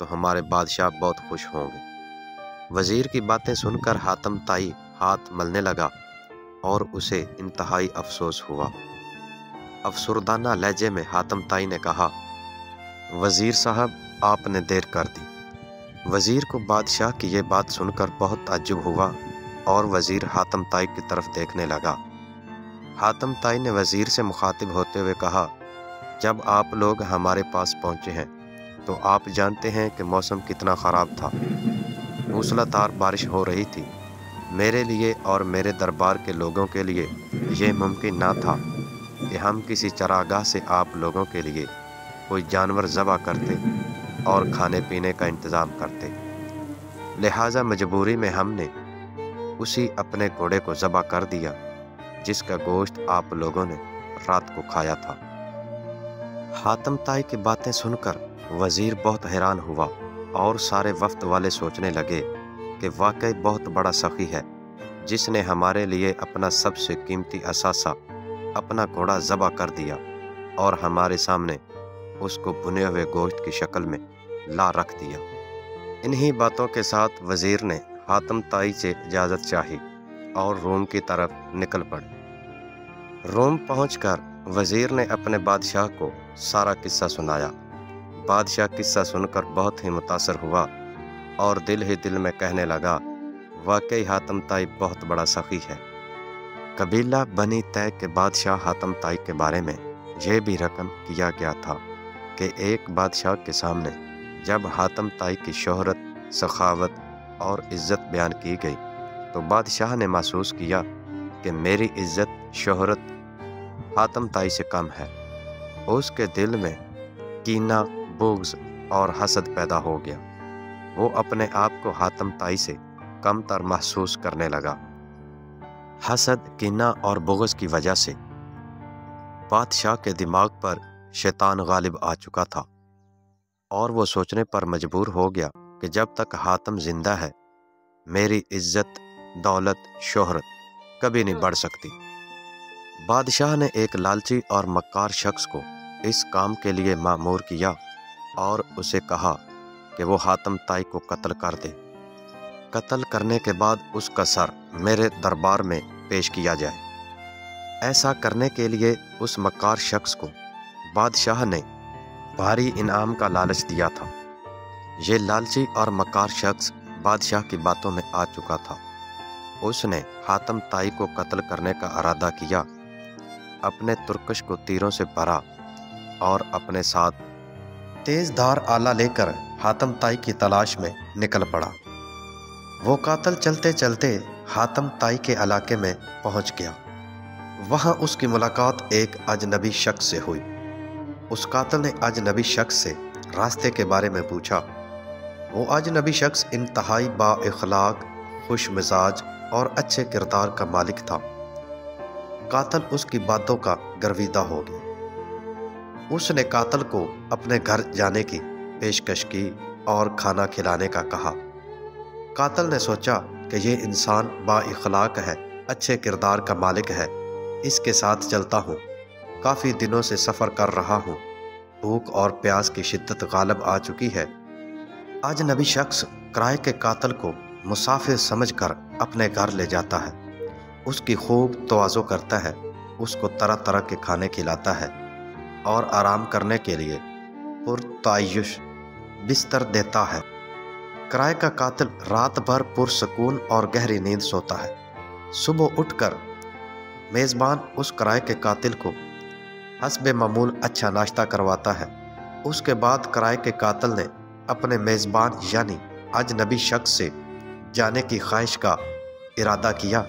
تو ہمارے بادشاہ بہت خوش ہوں گے۔ وزیر کی باتیں سن کر حاتم طائی ہاتھ ملنے لگا اور اسے انتہائی افسوس ہوا۔ افسردانہ لہجے میں حاتم طائی نے کہا، وزیر صاحب، آپ نے دیر کر دی۔ وزیر کو بادشاہ کی یہ بات سن کر بہت تعجب ہوا اور وزیر حاتم طائی کی طرف دیکھنے لگا۔ حاتم طائی نے وزیر سے مخاطب ہوتے ہوئے کہا، جب آپ لوگ ہمارے پاس پہنچے ہیں تو آپ جانتے ہیں کہ موسم کتنا خراب تھا۔ موسلا دھار بارش ہو رہی تھی۔ میرے لیے اور میرے دربار کے لوگوں کے لیے یہ ممکن نہ تھا کہ ہم کسی چراگاہ سے آپ لوگوں کے لیے کوئی جانور ذبح کرتے اور کھانے پینے کا انتظام کرتے۔ لہٰذا مجبوری میں ہم نے اسی اپنے گھوڑے کو ذبح کر دیا جس کا گوشت آپ لوگوں نے رات کو کھایا تھا۔ حاتم طائی کی باتیں سن کر وزیر بہت حیران ہوا اور سارے وفد والے سوچنے لگے کہ واقعی بہت بڑا سخی ہے جس نے ہمارے لیے اپنا سب سے قیمتی اثاثہ، اپنا گھوڑا ذبح کر دیا اور ہمارے سامنے اس کو بھنے ہوئے گوشت کی شکل میں لا رکھ دیا۔ انہی باتوں کے ساتھ وزیر نے حاتم طائی سے اجازت چاہی اور روم کی طرف نکل پڑے۔ روم پہنچ کر وزیر نے اپنے بادشاہ کو سارا قصہ سنایا۔ بادشاہ قصہ سن کر بہت ہی متاثر ہوا اور دل ہی دل میں کہنے لگا، واقعی حاتم طائی بہت بڑا سخی ہے۔ قبیلہ بنی طے کے بادشاہ حاتم طائی کے بارے میں یہ بھی رقم کیا گیا تھا کہ ایک بادشاہ کے سامنے جب حاتم طائی کی شہرت، سخاوت اور عزت بیان کی گئی تو بادشاہ نے محسوس کیا کہ میری عزت، شہرت حاتم طائی سے کم ہے۔ اس کے دل میں کینہ، بغض اور حسد پیدا ہو گیا۔ وہ اپنے آپ کو حاتم طائی سے کم تر محسوس کرنے لگا۔ حسد، کینہ اور بغض کی وجہ سے بادشاہ کے دماغ پر شیطان غالب آ چکا تھا اور وہ سوچنے پر مجبور ہو گیا کہ جب تک حاتم زندہ ہے میری عزت، دولت، شہرت کبھی نہیں بڑھ سکتی۔ بادشاہ نے ایک لالچی اور مکار شخص کو اس کام کے لیے مأمور کیا اور اسے کہا کہ وہ حاتم طائی کو قتل کر دے۔ قتل کرنے کے بعد اس کا سر میرے دربار میں پیش کیا جائے۔ ایسا کرنے کے لیے اس مکار شخص کو بادشاہ نے بھاری انعام کا لالچ دیا تھا۔ یہ لالچی اور مکار شخص بادشاہ کی باتوں میں آ چکا تھا۔ اس نے حاتم طائی کو قتل کرنے کا ارادہ کیا، اپنے ترکش کو تیروں سے بھرا اور اپنے ساتھ تیز دھار آلہ لے کر حاتم طائی کی تلاش میں نکل پڑا۔ وہ قاتل چلتے چلتے حاتم طائی کے علاقے میں پہنچ گیا۔ وہاں اس کی ملاقات ایک اجنبی شخص سے ہوئی۔ اس قاتل نے اجنبی شخص سے راستے کے بارے میں پوچھا۔ وہ اجنبی شخص انتہائی با اخلاق، خوش مزاج اور اچھے کردار کا مالک تھا۔ قاتل اس کی باتوں کا گرویدہ ہو گیا۔ اس نے قاتل کو اپنے گھر جانے کی پیشکش کی اور کھانا کھلانے کا کہا۔ قاتل نے سوچا کہ یہ انسان با اخلاق ہے، اچھے کردار کا مالک ہے، اس کے ساتھ چلتا ہوں۔ کافی دنوں سے سفر کر رہا ہوں، بھوک اور پیاس کی شدت غالب آ چکی ہے۔ اجنبی شخص کرائے کے قاتل کو مسافر سمجھ کر اپنے گھر لے جاتا ہے، اس کی خوب تواضع کرتا ہے، اس کو طرح طرح کے کھانے کھلاتا ہے اور آرام کرنے کے لیے پرتعیش بستر دیتا ہے۔ کرائے کا قاتل رات بھر پرسکون اور گہری نیند سوتا ہے۔ صبح اٹھ کر میزبان اس کرائے کے قاتل کو حسب معمول اچھا ناشتہ کرواتا ہے۔ اس کے بعد کرائے کے قاتل نے اپنے میزبان یعنی اجنبی شخص سے جانے کی خواہش کا ارادہ کیا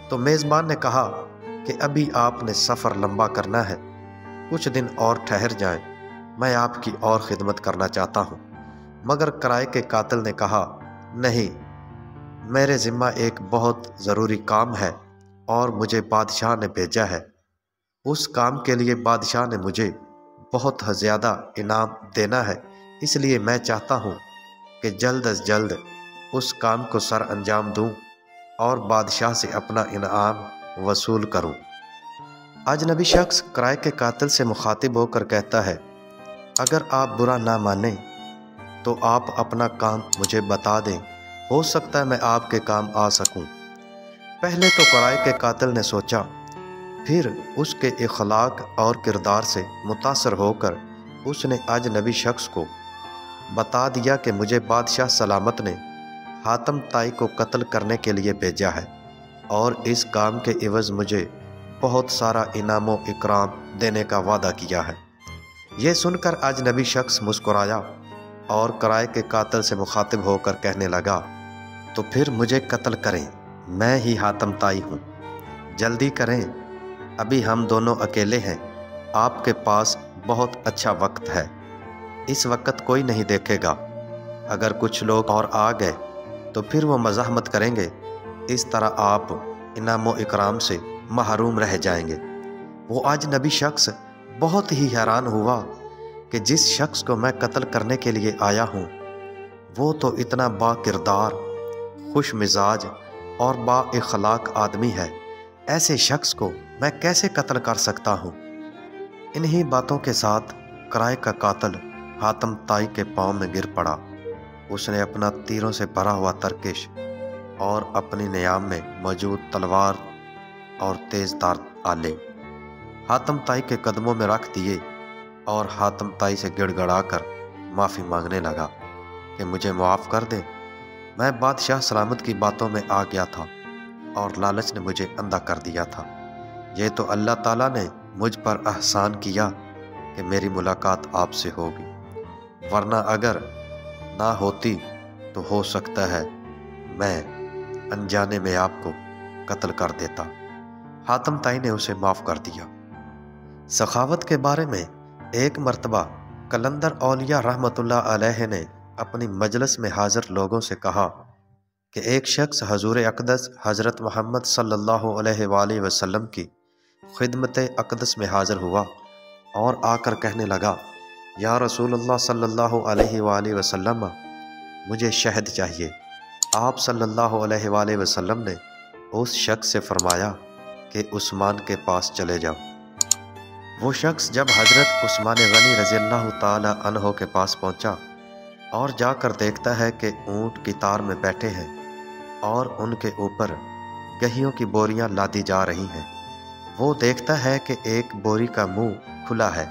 تو میزبان نے کہا کہ ابھی آپ نے سفر لمبا کرنا ہے، کچھ دن اور ٹھہر جائیں، میں آپ کی اور خدمت کرنا چاہتا ہوں۔ مگر کرائے کے قاتل نے کہا، نہیں، میرے ذمہ ایک بہت ضروری کام ہے اور مجھے بادشاہ نے بھیجا ہے۔ اس کام کے لیے بادشاہ نے مجھے بہت زیادہ انعام دینا ہے، اس لیے میں چاہتا ہوں کہ جلد از جلد اس کام کو سر انجام دوں اور بادشاہ سے اپنا انعام وصول کروں۔ اجنبی شخص کرائے کے قاتل سے مخاطب ہو کر کہتا ہے، اگر آپ برا نہ مانیں تو آپ اپنا کام مجھے بتا دیں، ہو سکتا ہے میں آپ کے کام آ سکوں۔ پہلے تو قرائے کے قاتل نے سوچا، پھر اس کے اخلاق اور کردار سے متاثر ہو کر اس نے اجنبی شخص کو بتا دیا کہ مجھے بادشاہ سلامت نے حاتم طائی کو قتل کرنے کے لیے بھیجا ہے اور اس کام کے عوض مجھے بہت سارا انعام و اکرام دینے کا وعدہ کیا ہے۔ یہ سن کر اجنبی شخص مسکرایا اور قرائے کے قاتل سے مخاطب ہو کر کہنے لگا، تو پھر مجھے قتل کریں، میں ہی حاتم طائی ہوں، جلدی کریں، ابھی ہم دونوں اکیلے ہیں، آپ کے پاس بہت اچھا وقت ہے، اس وقت کوئی نہیں دیکھے گا، اگر کچھ لوگ اور آ گئے تو پھر وہ مزاحمت کریں گے، اس طرح آپ انعام و اکرام سے محروم رہ جائیں گے۔ وہ اجنبی شخص بہت ہی حیران ہوا کہ جس شخص کو میں قتل کرنے کے لیے آیا ہوں وہ تو اتنا با کردار، خوش مزاج اور با اخلاق آدمی ہے، ایسے شخص کو میں کیسے قتل کر سکتا ہوں؟ انہی باتوں کے ساتھ قرائے کا قاتل حاتم طائی کے پاؤں میں گر پڑا۔ اس نے اپنا تیروں سے بھرا ہوا ترکش اور اپنی نیام میں موجود تلوار اور تیز دھار آلے حاتم طائی کے قدموں میں رکھ دیے اور حاتم طائی سے گڑ گڑا کر معافی مانگنے لگا کہ مجھے معاف کر دے، میں بادشاہ سلامت کی باتوں میں آ گیا تھا اور لالچ نے مجھے اندھا کر دیا تھا، یہ تو اللہ تعالیٰ نے مجھ پر احسان کیا کہ میری ملاقات آپ سے ہوگی، ورنہ اگر نہ ہوتی تو ہو سکتا ہے میں انجانے میں آپ کو قتل کر دیتا۔ حاتم طائی نے اسے معاف کر دیا۔ سخاوت کے بارے میں ایک مرتبہ قلندر اولیاء رحمۃ اللہ علیہ نے اپنی مجلس میں حاضر لوگوں سے کہا کہ ایک شخص حضور اقدس حضرت محمد صلی اللہ علیہ وآلہ وسلم کی خدمت اقدس میں حاضر ہوا اور آ کر کہنے لگا، یا رسول اللہ صلی اللہ علیہ وآلہ وسلم، مجھے شہد چاہیے۔ آپ صلی اللہ علیہ وآلہ وسلم نے اس شخص سے فرمایا کہ عثمان کے پاس چلے جاؤ۔ وہ شخص جب حضرت عثمان غنی رضی اللہ تعالی عنہ کے پاس پہنچا اور جا کر دیکھتا ہے کہ اونٹ کی تار میں بیٹھے ہیں اور ان کے اوپر گہیوں کی بوریاں لادی جا رہی ہیں، وہ دیکھتا ہے کہ ایک بوری کا منہ کھلا ہے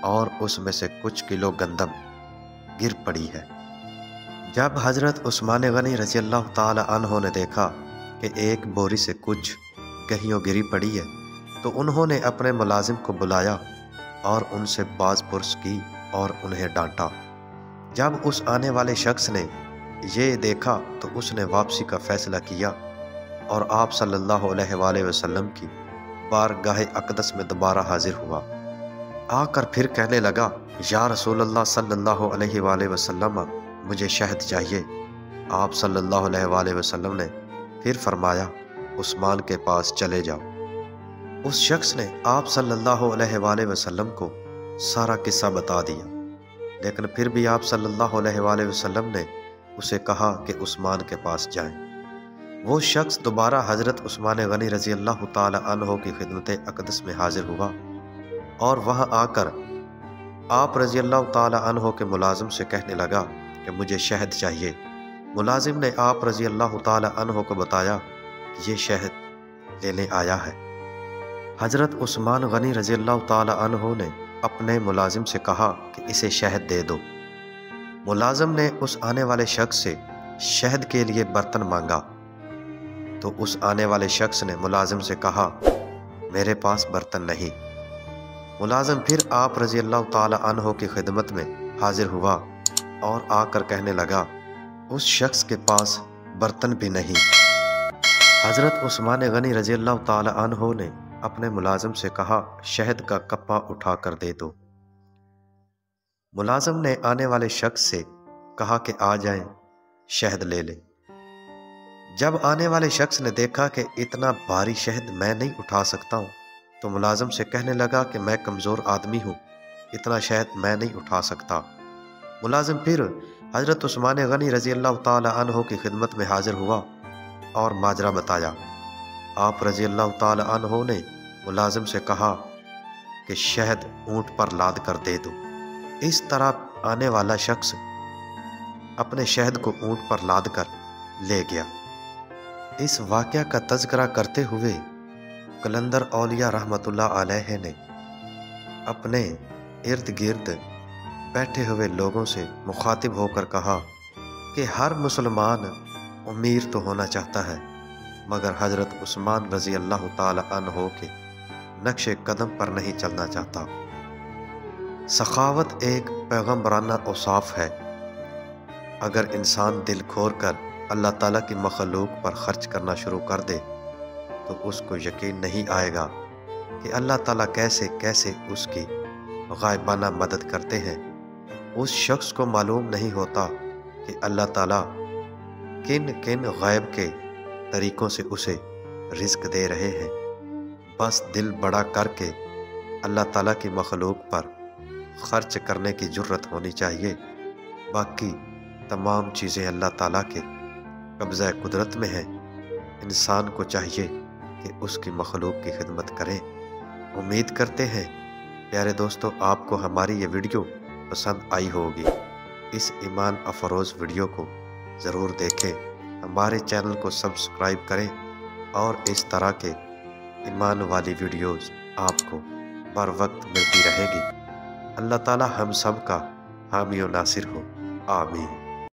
اور اس میں سے کچھ کلو گندم گر پڑی ہے۔ جب حضرت عثمان غنی رضی اللہ تعالی عنہ نے دیکھا کہ ایک بوری سے کچھ گہیوں گری پڑی ہے تو انہوں نے اپنے ملازم کو بلایا اور ان سے باز پرس کی اور انہیں ڈانٹا۔ جب اس آنے والے شخص نے یہ دیکھا تو اس نے واپسی کا فیصلہ کیا اور آپ صلی اللہ علیہ وآلہ وسلم کی بارگاہ اقدس میں دوبارہ حاضر ہوا۔ آ کر پھر کہنے لگا، یا رسول اللہ صلی اللہ علیہ وآلہ وسلم، مجھے شہد چاہیے۔ آپ صلی اللہ علیہ وآلہ وسلم نے پھر فرمایا، عثمان کے پاس چلے جاؤ۔ اس شخص نے آپ صلی اللہ علیہ وآلہ وسلم کو سارا قصہ بتا دیا، لیکن پھر بھی آپ صلی اللہ علیہ وآلہ وسلم نے اسے کہا کہ عثمان کے پاس جائیں۔ وہ شخص دوبارہ حضرت عثمان غنی رضی اللہ تعالی عنہ کی خدمت اقدس میں حاضر ہوا اور وہاں آ کر آپ رضی اللہ تعالی عنہ کے ملازم سے کہنے لگا کہ مجھے شہد چاہیے۔ ملازم نے آپ رضی اللہ تعالی عنہ کو بتایا کہ یہ شہد لینے آیا ہے۔ حضرت عثمان غنی رضی اللہ تعالی عنہ نے اپنے ملازم سے کہا کہ اسے شہد دے دو۔ ملازم نے اس آنے والے شخص سے شہد کے لیے برتن مانگا تو اس آنے والے شخص نے ملازم سے کہا، میرے پاس برتن نہیں۔ ملازم پھر آپ رضی اللہ تعالی عنہ کی خدمت میں حاضر ہوا اور آ کر کہنے لگا، اس شخص کے پاس برتن بھی نہیں۔ حضرت عثمان غنی رضی اللہ تعالی عنہ نے اپنے ملازم سے کہا، شہد کا کپا اٹھا کر دے دو۔ ملازم نے آنے والے شخص سے کہا کہ آ جائیں، شہد لے لیں۔ جب آنے والے شخص نے دیکھا کہ اتنا بھاری شہد میں نہیں اٹھا سکتا ہوں تو ملازم سے کہنے لگا کہ میں کمزور آدمی ہوں، اتنا شہد میں نہیں اٹھا سکتا۔ ملازم پھر حضرت عثمان غنی رضی اللہ تعالی عنہ کی خدمت میں حاضر ہوا اور ماجرا بتایا۔ آپ رضی اللہ تعالی عنہ نے ملازم سے کہا کہ شہد اونٹ پر لاد کر دے دو۔ اس طرح آنے والا شخص اپنے شہد کو اونٹ پر لاد کر لے گیا۔ اس واقعہ کا تذکرہ کرتے ہوئے قلندر اولیاء رحمۃ اللہ علیہ نے اپنے ارد گرد بیٹھے ہوئے لوگوں سے مخاطب ہو کر کہا کہ ہر مسلمان امیر تو ہونا چاہتا ہے، مگر حضرت عثمان رضی اللہ تعالی عنہ کے نقش قدم پر نہیں چلنا چاہتا۔ سخاوت ایک پیغمبرانہ اوصاف ہے۔ اگر انسان دل کھول کر اللہ تعالیٰ کی مخلوق پر خرچ کرنا شروع کر دے تو اس کو یقین نہیں آئے گا کہ اللہ تعالیٰ کیسے کیسے اس کی غائبانہ مدد کرتے ہیں۔ اس شخص کو معلوم نہیں ہوتا کہ اللہ تعالیٰ کن کن غیب کے طریقوں سے اسے رزق دے رہے ہیں۔ بس دل بڑا کر کے اللہ تعالیٰ کی مخلوق پر خرچ کرنے کی جرت ہونی چاہیے۔ باقی تمام چیزیں اللہ تعالیٰ کے قبضہ قدرت میں ہیں۔ انسان کو چاہیے کہ اس کی مخلوق کی خدمت کریں۔ امید کرتے ہیں پیارے دوستو آپ کو ہماری یہ ویڈیو پسند آئی ہوگی۔ اس ایمان افروز ویڈیو کو ضرور دیکھیں، ہمارے چینل کو سبسکرائب کریں اور اس طرح کے ایمان والی ویڈیوز آپ کو بر وقت ملتی رہے گی۔ اللہ تعالی ہم سب کا حامی و ناصر ہو، آمین۔